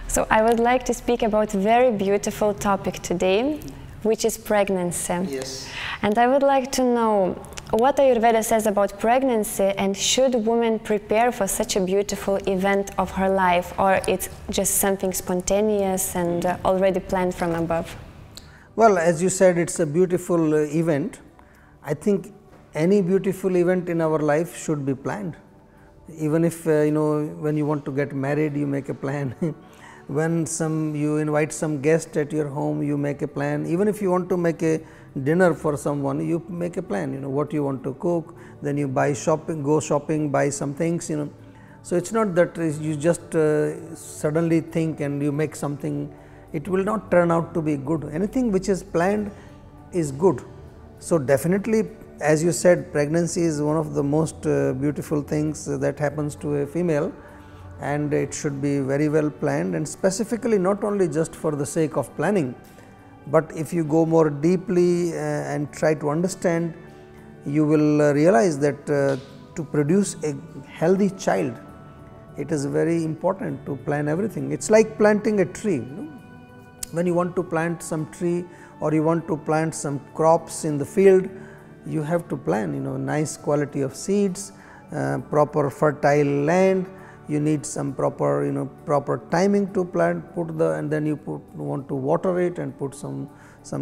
So I would like to speak about a very beautiful topic today, which is pregnancy. Yes. And I would like to know what Ayurveda says about pregnancy, and should women prepare for such a beautiful event of her life, or it's just something spontaneous and already planned from above? Well, as you said, it's a beautiful event. I think any beautiful event in our life should be planned. Even if when you want to get married, you make a plan. When you invite some guest at your home, you make a plan. Even if you want to make a dinner for someone, you make a plan, what you want to cook, then you go shopping, buy some things, So it's not that you just suddenly think and you make something. It will not turn out to be good. Anything which is planned is good. So definitely, as you said, pregnancy is one of the most beautiful things that happens to a female, and it should be very well planned, and specifically not only just for the sake of planning, but if you go more deeply and try to understand, you will realize that to produce a healthy child, it is very important to plan everything. It's like planting a tree. When you want to plant some tree or you want to plant some crops in the field, you have to plan, nice quality of seeds, proper fertile land. You need some proper timing to plant, and then you want to water it and put some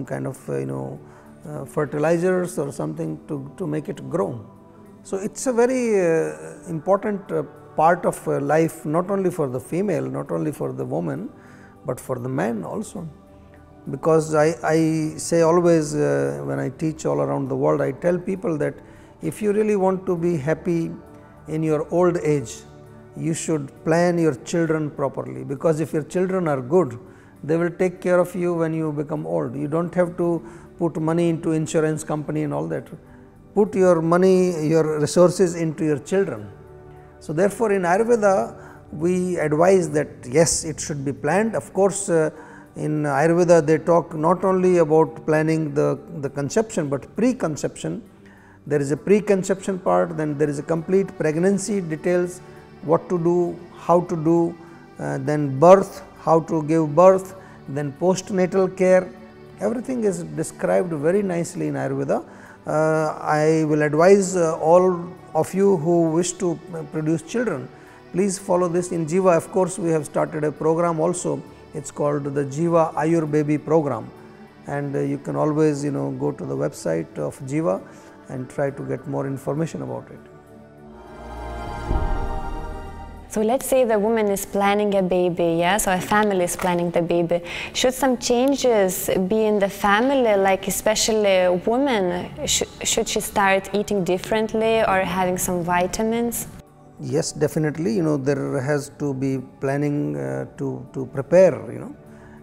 kind of fertilizers or something to make it grow. So it's a very important part of life, not only for the female, not only for the woman, but for the man also. Because I say always when I teach all around the world, I tell people that if you really want to be happy in your old age, you should plan your children properly, because if your children are good, they will take care of you when you become old. You don't have to put money into insurance company and all that. Put your money, your resources into your children. So therefore, in Ayurveda, we advise that yes, it should be planned. Of course, in Ayurveda, they talk not only about planning the conception, but pre-conception. There is a pre-conception part, then there is a complete pregnancy details, what to do, how to do, then birth, how to give birth, then postnatal care. Everything is described very nicely in Ayurveda. I will advise all of you who wish to produce children, please follow this. In Jiva, of course, we have started a program also. It's called the Jiva Ayur Baby program, and you can always go to the website of Jiva and try to get more information about it. So let's say the woman is planning a baby, yes, or a family is planning the baby. Should some changes be in the family, like especially a woman? Should she start eating differently or having some vitamins? Yes, definitely. There has to be planning to prepare.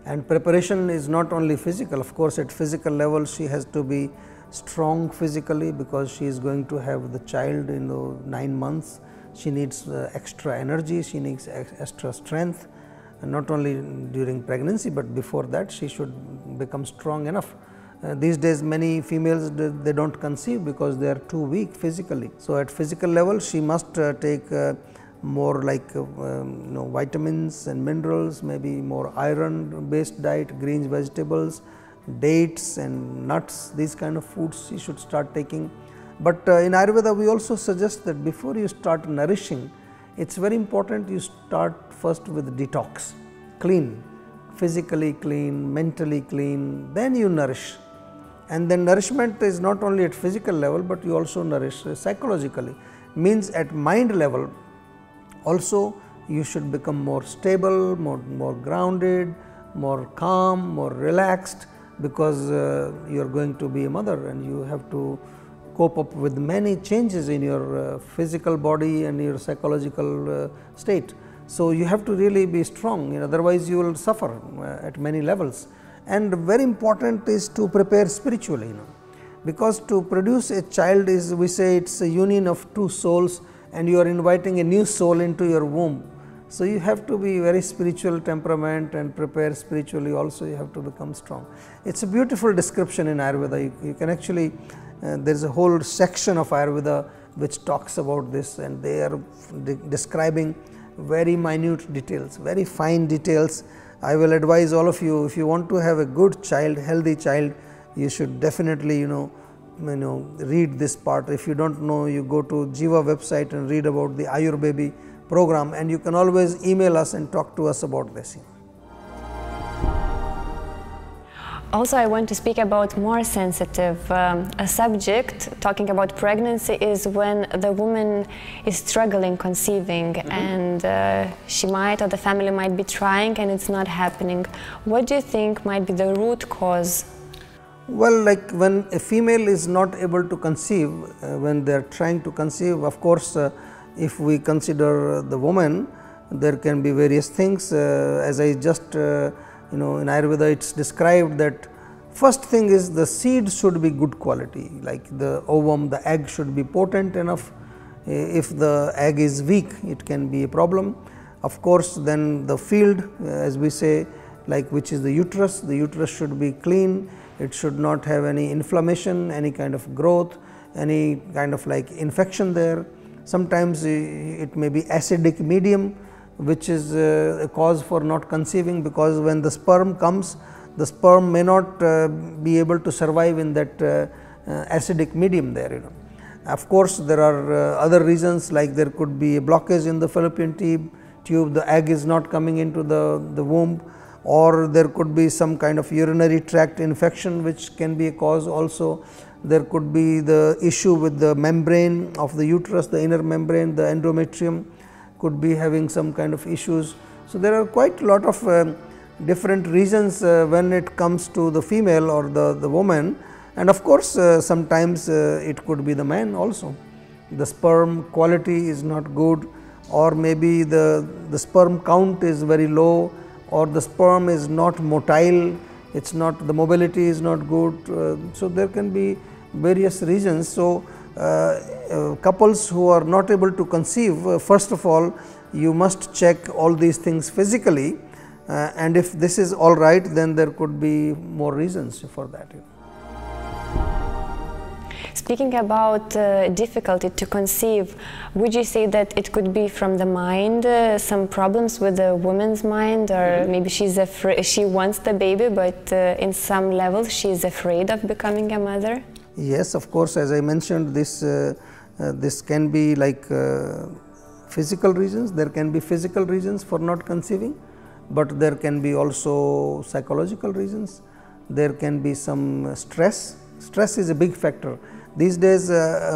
And preparation is not only physical. Of course, at physical level, she has to be strong physically, because she is going to have the child in 9 months. She needs extra energy, she needs extra strength, and not only during pregnancy, but before that she should become strong enough. These days many females, they don't conceive because they are too weak physically. So at physical level she must take more like vitamins and minerals, maybe more iron based diet, greens, vegetables, dates and nuts, these kind of foods she should start taking. But in Ayurveda, we also suggest that before you start nourishing, it's very important you start first with detox, clean, physically clean, mentally clean, then you nourish. And then nourishment is not only at physical level, but you also nourish psychologically. Means at mind level also you should become more stable, more grounded, more calm, more relaxed, because you are going to be a mother and you have to cope up with many changes in your physical body and your psychological state. So you have to really be strong, otherwise you will suffer at many levels. And very important is to prepare spiritually, because to produce a child is, we say it's a union of two souls, and you are inviting a new soul into your womb. So you have to be very spiritual temperament and prepare spiritually also, you have to become strong. It's a beautiful description in Ayurveda. You can actually, there is a whole section of Ayurveda which talks about this, and they are describing very minute details, very fine details. I will advise all of you, if you want to have a good child, healthy child, you should definitely read this part. If you don't know, you go to Jiva website and read about the Ayurbaby program, and you can always email us and talk to us about this. Also, I want to speak about more sensitive a subject. Talking about pregnancy is when the woman is struggling conceiving, and she might, or the family might be trying and it's not happening. What do you think might be the root cause? Well, like when a female is not able to conceive, when they are trying to conceive, of course, if we consider the woman, there can be various things. As I just in Ayurveda it is described that first thing is the seed should be good quality, like the ovum, the egg should be potent enough. If the egg is weak, it can be a problem. Of course, then the field, as we say, like which is the uterus should be clean, it should not have any inflammation, any kind of growth, any kind of like infection there. Sometimes it may be acidic medium, which is a cause for not conceiving, because when the sperm comes, the sperm may not be able to survive in that acidic medium there. Of course, there are other reasons, like there could be a blockage in the fallopian tube, the egg is not coming into the womb, or there could be some kind of urinary tract infection which can be a cause also. There could be the issue with the membrane of the uterus, the inner membrane, the endometrium could be having some kind of issues. So, there are quite a lot of different reasons when it comes to the female or the woman, and of course, sometimes it could be the man also. The sperm quality is not good, or maybe the sperm count is very low, or the sperm is not motile, it's not, the mobility is not good. So, there can be various reasons. So, couples who are not able to conceive, first of all, you must check all these things physically, and if this is all right, then there could be more reasons for that. Speaking about difficulty to conceive, would you say that it could be from the mind, some problems with the woman's mind, or maybe she wants the baby, but in some levels she is afraid of becoming a mother? Yes, of course, as I mentioned, this can be like physical reasons. There can be physical reasons for not conceiving, but there can be also psychological reasons. There can be some stress. Stress is a big factor. These days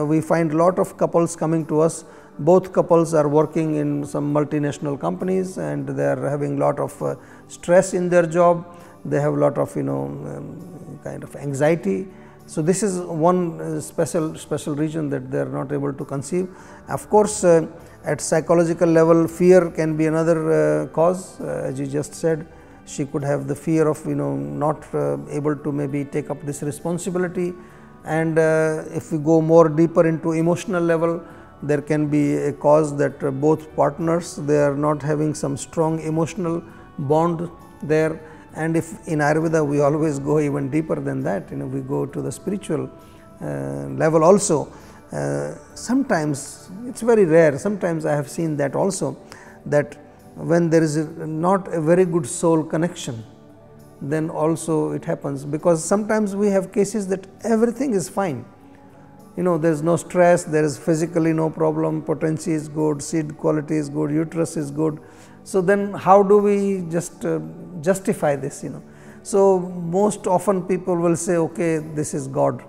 we find a lot of couples coming to us. Both couples are working in some multinational companies, and they are having a lot of stress in their job. They have a lot of kind of anxiety. So, this is one special reason that they are not able to conceive. Of course, at psychological level, fear can be another cause. As you just said, she could have the fear of not able to maybe take up this responsibility. And if we go more deeper into emotional level, there can be a cause that both partners, they are not having some strong emotional bond there. And if in Ayurveda we always go even deeper than that, we go to the spiritual level also. Sometimes it is very rare, sometimes I have seen that also, that when there is not a very good soul connection, then also it happens, because sometimes we have cases that everything is fine, there is no stress, there is physically no problem, potency is good, seed quality is good, uterus is good. So, then how do we just justify this? So, most often people will say, okay, this is God,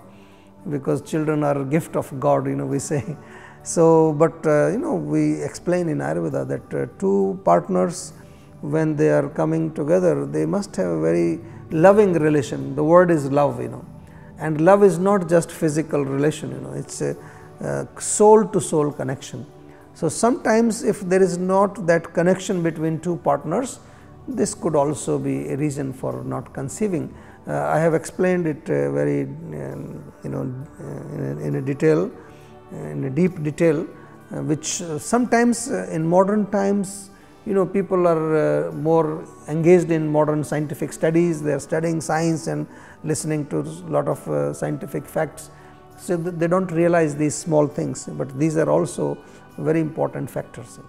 because children are a gift of God, we say. So, but we explain in Ayurveda that two partners, when they are coming together, they must have a very loving relation. The word is love, and love is not just physical relation, it's a soul to soul connection. So, sometimes if there is not that connection between two partners, this could also be a reason for not conceiving. I have explained it very in a detail, in a deep detail, which sometimes in modern times, people are more engaged in modern scientific studies, they are studying science and listening to a lot of scientific facts. So, they do not realize these small things, but these are also very important factors.